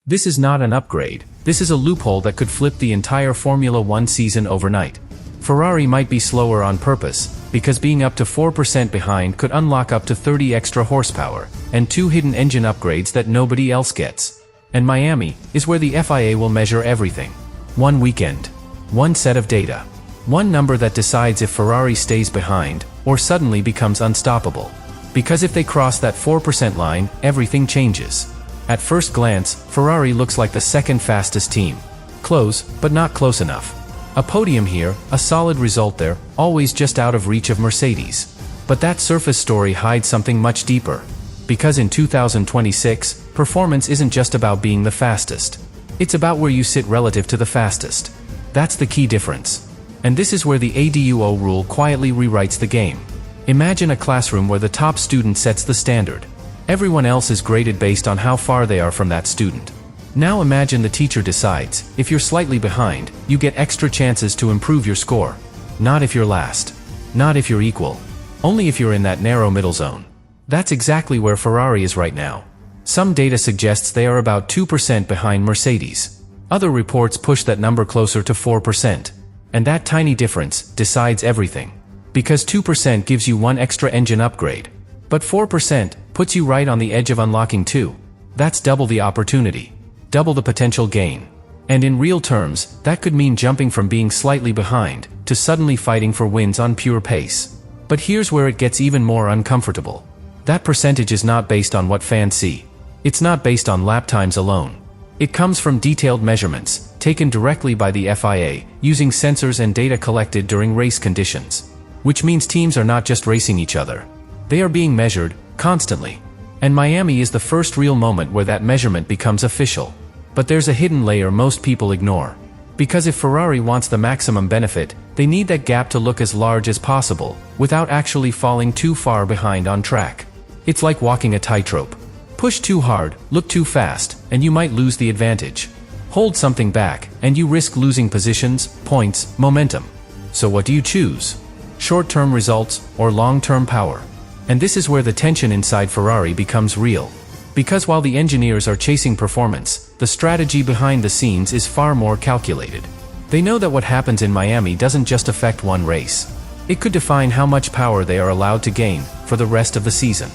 This is not an upgrade, this is a loophole that could flip the entire Formula One season overnight. Ferrari might be slower on purpose, because being up to 4% behind could unlock up to 30 extra horsepower, and 2 hidden engine upgrades that nobody else gets. And Miami is where the FIA will measure everything. One weekend. One set of data. One number that decides if Ferrari stays behind, or suddenly becomes unstoppable. Because if they cross that 4% line, everything changes. At first glance, Ferrari looks like the second fastest team. Close, but not close enough. A podium here, a solid result there, always just out of reach of Mercedes. But that surface story hides something much deeper. Because in 2026, performance isn't just about being the fastest. It's about where you sit relative to the fastest. That's the key difference. And this is where the ADUO rule quietly rewrites the game. Imagine a classroom where the top student sets the standard. Everyone else is graded based on how far they are from that student. Now imagine the teacher decides, if you're slightly behind, you get extra chances to improve your score. Not if you're last. Not if you're equal. Only if you're in that narrow middle zone. That's exactly where Ferrari is right now. Some data suggests they are about 2% behind Mercedes. Other reports push that number closer to 4%. And that tiny difference decides everything. Because 2% gives you 1 extra engine upgrade. But 4% puts you right on the edge of unlocking 2. That's double the opportunity. Double the potential gain. And in real terms, that could mean jumping from being slightly behind to suddenly fighting for wins on pure pace. But here's where it gets even more uncomfortable. That percentage is not based on what fans see. It's not based on lap times alone. It comes from detailed measurements, taken directly by the FIA, using sensors and data collected during race conditions. Which means teams are not just racing each other. They are being measured, constantly. And Miami is the first real moment where that measurement becomes official. But there's a hidden layer most people ignore. Because if Ferrari wants the maximum benefit, they need that gap to look as large as possible, without actually falling too far behind on track. It's like walking a tightrope. Push too hard, look too fast, and you might lose the advantage. Hold something back, and you risk losing positions, points, momentum. So what do you choose? Short-term results, or long-term power? And this is where the tension inside Ferrari becomes real. Because while the engineers are chasing performance, the strategy behind the scenes is far more calculated. They know that what happens in Miami doesn't just affect one race. It could define how much power they are allowed to gain for the rest of the season.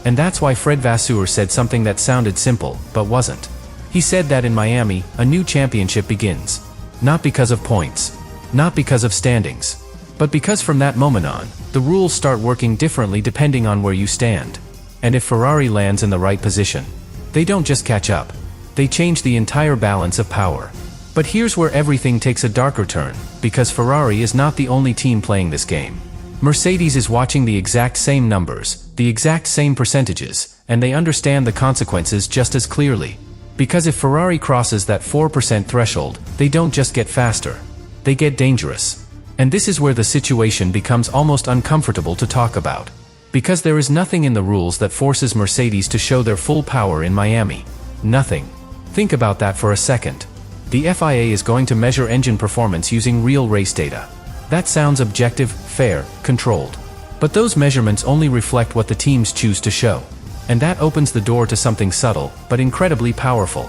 And that's why Fred Vasseur said something that sounded simple, but wasn't. He said that in Miami, a new championship begins. Not because of points. Not because of standings. But because from that moment on, the rules start working differently depending on where you stand. And if Ferrari lands in the right position, they don't just catch up. They change the entire balance of power. But here's where everything takes a darker turn, because Ferrari is not the only team playing this game. Mercedes is watching the exact same numbers, the exact same percentages, and they understand the consequences just as clearly. Because if Ferrari crosses that 4% threshold, they don't just get faster. They get dangerous. And this is where the situation becomes almost uncomfortable to talk about. Because there is nothing in the rules that forces Mercedes to show their full power in Miami. Nothing. Think about that for a second. The FIA is going to measure engine performance using real race data. That sounds objective, fair, controlled. But those measurements only reflect what the teams choose to show. And that opens the door to something subtle, but incredibly powerful.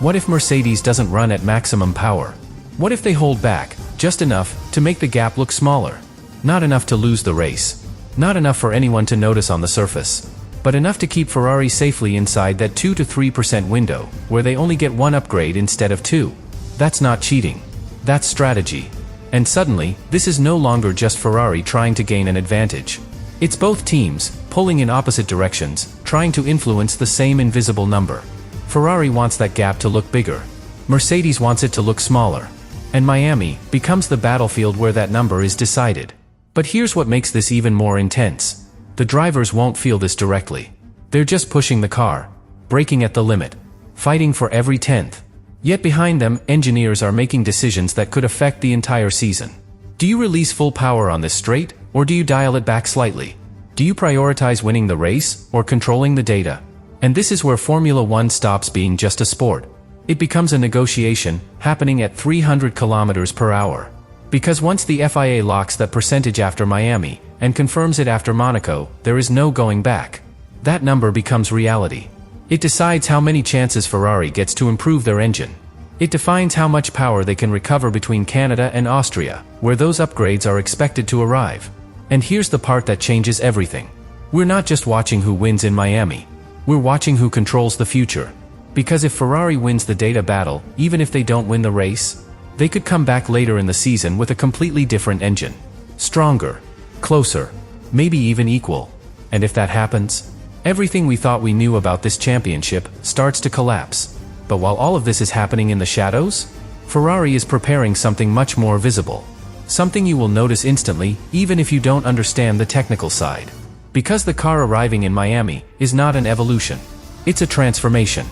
What if Mercedes doesn't run at maximum power? What if they hold back, just enough to make the gap look smaller? Not enough to lose the race. Not enough for anyone to notice on the surface. But enough to keep Ferrari safely inside that 2 to 3% window, where they only get 1 upgrade instead of 2. That's not cheating. That's strategy. And suddenly, this is no longer just Ferrari trying to gain an advantage. It's both teams, pulling in opposite directions, trying to influence the same invisible number. Ferrari wants that gap to look bigger. Mercedes wants it to look smaller. And Miami becomes the battlefield where that number is decided. But here's what makes this even more intense. The drivers won't feel this directly. They're just pushing the car, braking at the limit, fighting for every tenth. Yet behind them, engineers are making decisions that could affect the entire season. Do you release full power on this straight, or do you dial it back slightly? Do you prioritize winning the race, or controlling the data? And this is where Formula One stops being just a sport. It becomes a negotiation, happening at 300 kilometers per hour. Because once the FIA locks that percentage after Miami, and confirms it after Monaco, there is no going back. That number becomes reality. It decides how many chances Ferrari gets to improve their engine. It defines how much power they can recover between Canada and Austria, where those upgrades are expected to arrive. And here's the part that changes everything. We're not just watching who wins in Miami. We're watching who controls the future. Because if Ferrari wins the data battle, even if they don't win the race, they could come back later in the season with a completely different engine. Stronger, closer, maybe even equal. And if that happens, everything we thought we knew about this championship starts to collapse. But while all of this is happening in the shadows, Ferrari is preparing something much more visible. Something you will notice instantly, even if you don't understand the technical side. Because the car arriving in Miami is not an evolution. It's a transformation.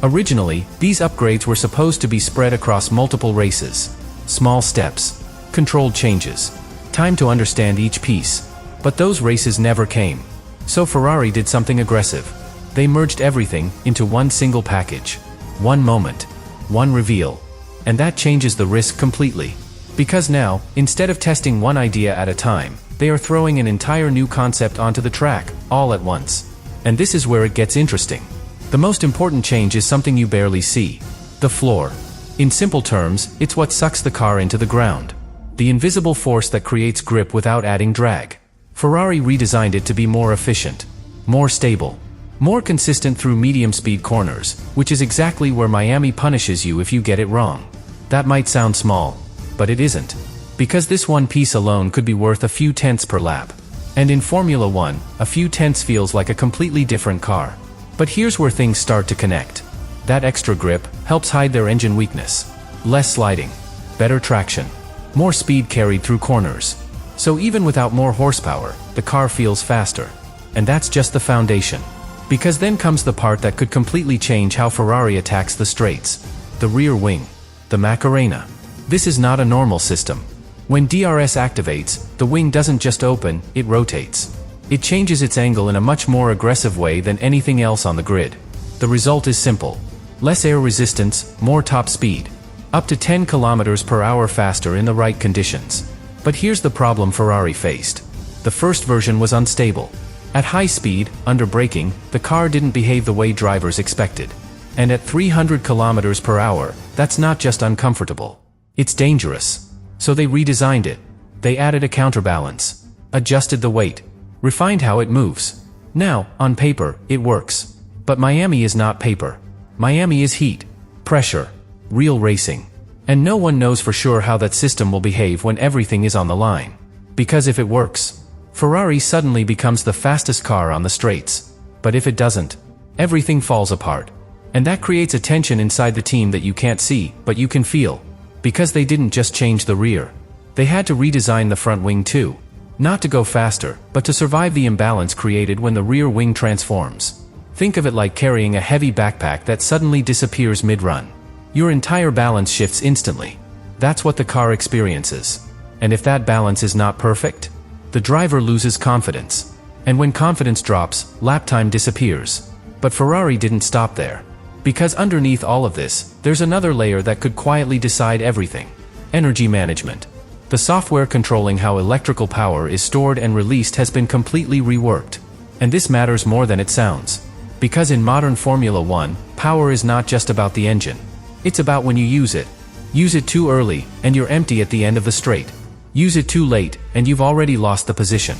Originally, these upgrades were supposed to be spread across multiple races. Small steps, controlled changes, time to understand each piece. But those races never came. So Ferrari did something aggressive. They merged everything into one single package. One moment, one reveal. And that changes the risk completely. Because now, instead of testing one idea at a time, they are throwing an entire new concept onto the track, all at once. And this is where it gets interesting. The most important change is something you barely see. The floor. In simple terms, it's what sucks the car into the ground. The invisible force that creates grip without adding drag. Ferrari redesigned it to be more efficient, more stable, more consistent through medium-speed corners, which is exactly where Miami punishes you if you get it wrong. That might sound small, but it isn't. Because this one piece alone could be worth a few tenths per lap. And in Formula 1, a few tenths feels like a completely different car. But here's where things start to connect. That extra grip helps hide their engine weakness. Less sliding, better traction, more speed carried through corners. So even without more horsepower, the car feels faster. And that's just the foundation. Because then comes the part that could completely change how Ferrari attacks the straights. The rear wing. The Macarena. This is not a normal system. When DRS activates, the wing doesn't just open, it rotates. It changes its angle in a much more aggressive way than anything else on the grid. The result is simple. Less air resistance, more top speed. Up to 10 kilometers per hour faster in the right conditions. But here's the problem Ferrari faced. The first version was unstable. At high speed, under braking, the car didn't behave the way drivers expected. And at 300 kilometers per hour, that's not just uncomfortable. It's dangerous. So they redesigned it. They added a counterbalance, adjusted the weight, refined how it moves. Now, on paper, it works. But Miami is not paper. Miami is heat, pressure, real racing. And no one knows for sure how that system will behave when everything is on the line. Because if it works, Ferrari suddenly becomes the fastest car on the straights. But if it doesn't, everything falls apart. And that creates a tension inside the team that you can't see, but you can feel. Because they didn't just change the rear. They had to redesign the front wing too. Not to go faster, but to survive the imbalance created when the rear wing transforms. Think of it like carrying a heavy backpack that suddenly disappears mid-run. Your entire balance shifts instantly. That's what the car experiences. And if that balance is not perfect, the driver loses confidence. And when confidence drops, lap time disappears. But Ferrari didn't stop there. Because underneath all of this, there's another layer that could quietly decide everything. Energy management. The software controlling how electrical power is stored and released has been completely reworked. And this matters more than it sounds. Because in modern Formula 1, power is not just about the engine. It's about when you use it. Use it too early, and you're empty at the end of the straight. Use it too late, and you've already lost the position.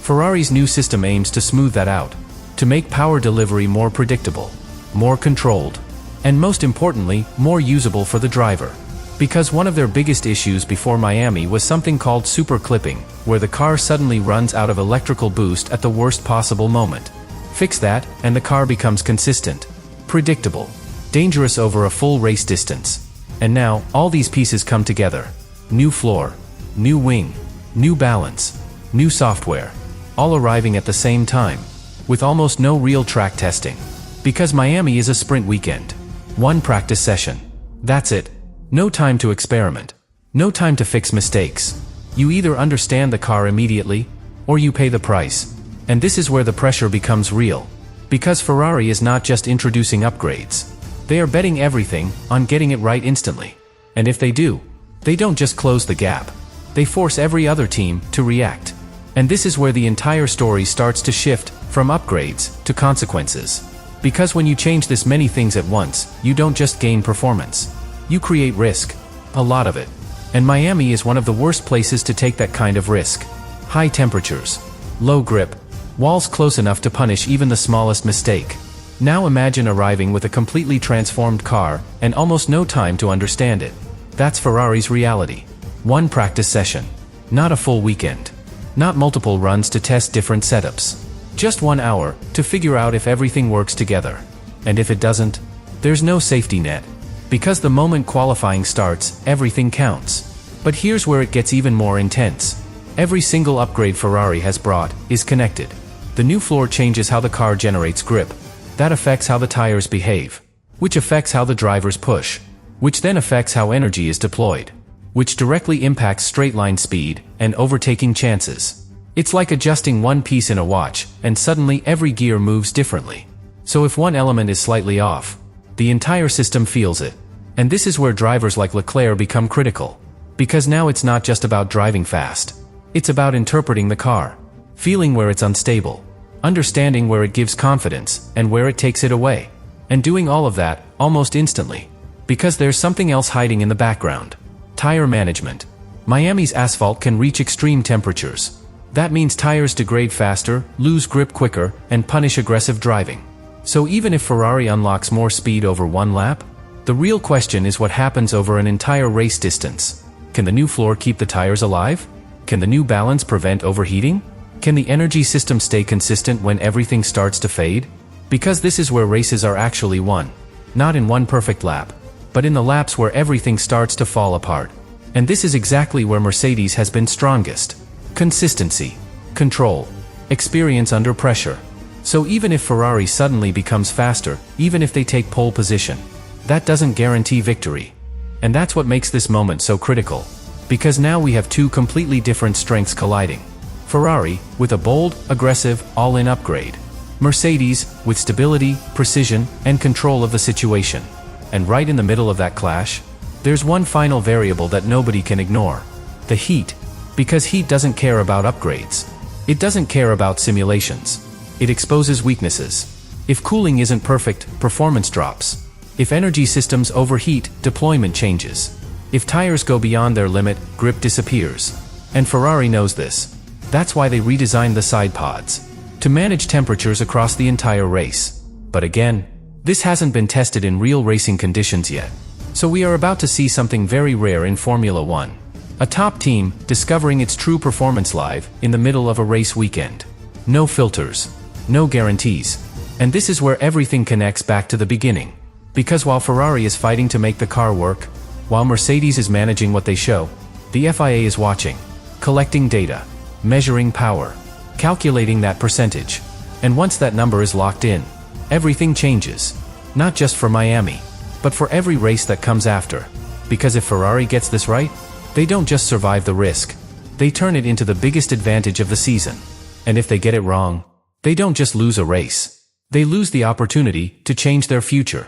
Ferrari's new system aims to smooth that out. To make power delivery more predictable, more controlled, and most importantly, more usable for the driver. Because one of their biggest issues before Miami was something called super clipping, where the car suddenly runs out of electrical boost at the worst possible moment. Fix that, and the car becomes consistent, predictable, dangerous over a full race distance. And now, all these pieces come together. New floor, new wing, new balance, new software, all arriving at the same time, with almost no real track testing. Because Miami is a sprint weekend. One practice session. That's it. No time to experiment. No time to fix mistakes. You either understand the car immediately, or you pay the price. And this is where the pressure becomes real. Because Ferrari is not just introducing upgrades. They are betting everything on getting it right instantly. And if they do, they don't just close the gap. They force every other team to react. And this is where the entire story starts to shift from upgrades to consequences. Because when you change this many things at once, you don't just gain performance. You create risk. A lot of it. And Miami is one of the worst places to take that kind of risk. High temperatures. Low grip. Walls close enough to punish even the smallest mistake. Now imagine arriving with a completely transformed car, and almost no time to understand it. That's Ferrari's reality. One practice session. Not a full weekend. Not multiple runs to test different setups. Just 1 hour, to figure out if everything works together. And if it doesn't, there's no safety net. Because the moment qualifying starts, everything counts. But here's where it gets even more intense. Every single upgrade Ferrari has brought is connected. The new floor changes how the car generates grip. That affects how the tires behave. Which affects how the drivers push. Which then affects how energy is deployed. Which directly impacts straight-line speed and overtaking chances. It's like adjusting one piece in a watch, and suddenly every gear moves differently. So if one element is slightly off, the entire system feels it. And this is where drivers like Leclerc become critical. Because now it's not just about driving fast. It's about interpreting the car. Feeling where it's unstable. Understanding where it gives confidence, and where it takes it away. And doing all of that, almost instantly. Because there's something else hiding in the background. Tire management. Miami's asphalt can reach extreme temperatures. That means tires degrade faster, lose grip quicker, and punish aggressive driving. So even if Ferrari unlocks more speed over one lap, the real question is what happens over an entire race distance. Can the new floor keep the tires alive? Can the new balance prevent overheating? Can the energy system stay consistent when everything starts to fade? Because this is where races are actually won. Not in one perfect lap, but in the laps where everything starts to fall apart. And this is exactly where Mercedes has been strongest. Consistency, control, experience under pressure. So even if Ferrari suddenly becomes faster, even if they take pole position, that doesn't guarantee victory. And that's what makes this moment so critical. Because now we have two completely different strengths colliding. Ferrari, with a bold, aggressive, all-in upgrade. Mercedes, with stability, precision, and control of the situation. And right in the middle of that clash, there's one final variable that nobody can ignore. The heat. Because heat doesn't care about upgrades. It doesn't care about simulations. It exposes weaknesses. If cooling isn't perfect, performance drops. If energy systems overheat, deployment changes. If tires go beyond their limit, grip disappears. And Ferrari knows this. That's why they redesigned the side pods. To manage temperatures across the entire race. But again, this hasn't been tested in real racing conditions yet. So we are about to see something very rare in Formula One. A top team discovering its true performance live in the middle of a race weekend. No filters. No guarantees. And this is where everything connects back to the beginning. Because while Ferrari is fighting to make the car work, while Mercedes is managing what they show, the FIA is watching, collecting data, measuring power, calculating that percentage. And once that number is locked in, everything changes. Not just for Miami, but for every race that comes after. Because if Ferrari gets this right, they don't just survive the risk, they turn it into the biggest advantage of the season. And if they get it wrong, they don't just lose a race, they lose the opportunity to change their future.